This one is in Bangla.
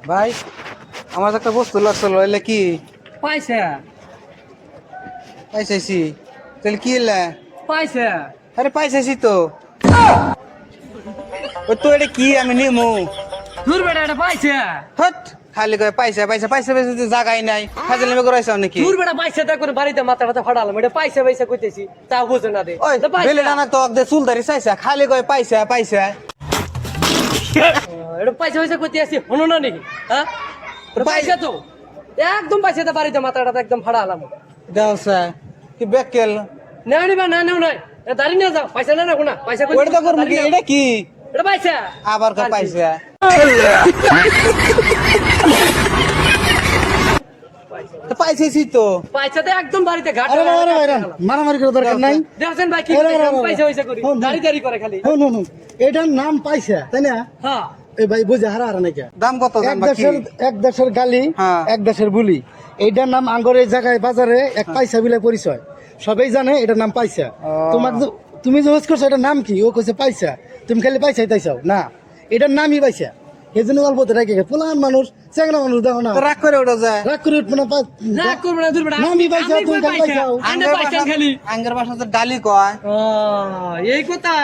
ভাই আমার একটা বস্তু লাগছিল এলে কি পয়সা পাইছাইছি তাহলে কি এলে পয়সা আরে পাইছাইছি তো ও তো এটা কি আমি নিমু দূর বেটা এটা পয়সা হট খালি কয় পয়সা পয়সা পয়সা পয়সা তো জায়গায় নাই ফাজলামি করাইছাও নাকি দূর বেটা পয়সা তা করে বাড়িতে মাথা মাথা ফাটালাম এটা পয়সা পয়সা কইতেছি তা বুঝো না দে ওই তো পয়সা। বেলে ডানা তো অগদে চুলদারি চাইছা খালি কয় পয়সা পয়সা এটা পয়সা পয়সা কইতে আসি হনো না নাকি হ্যাঁ ওটা পয়সা তো একদম পয়সা তা বাড়িতে মাথাটা একদম ফাটালাম দাও স্যার কি বেকেল নেও নিবা না নেও নাই দাঁড়িয়ে নিয়ে যাও পয়সা না না পয়সা ওটা তো করবো কি এটা কি এটা পয়সা আবার কয় পয়সা তো পাইছাইছি তো পয়সাতে একদম বাড়িতে ঘাট আরে বাবা, আরে ভাইরা, মারামারি করার দরকার নাই। দেখছেন ভাই কি আরে বাবা, বাবা। পয়সা পয়সা করি হুন, হুন। দাঁড়ি দাঁড়ি করে খালি হুন, হুন, হুন। এটার নাম পাইছে তাই না? হ্যাঁ এই ভাই বুঝে হারা হারা নাকি দাম কত এক দাম বাকি দেশের গালি হ্যাঁ। এক দেশের বুলি। এইটার নাম আঙ্গর এই জায়গায় বাজারে এক পয়সা বিলে পরিচয় সবাই জানে এটার নাম পয়সা। তোমার তুমি যে হোস করছো এটার নাম কি? ও কইছে পয়সা। তুমি খালি পয়সাই তাইছাও না, এটার নামই পয়সা। এই জন্য অল্পতে রেখে পোলান মানুষ চেংনা মানুষ দেখো না তো রাগ করে ওটা যায় রাগ করে উঠবো না না করব না দূর বেটা নামই পয়সা, তুমি খালি পয়সা। আনে পয়সা খালি আঙ্গের বাসা তো ডালি কয় এই কথা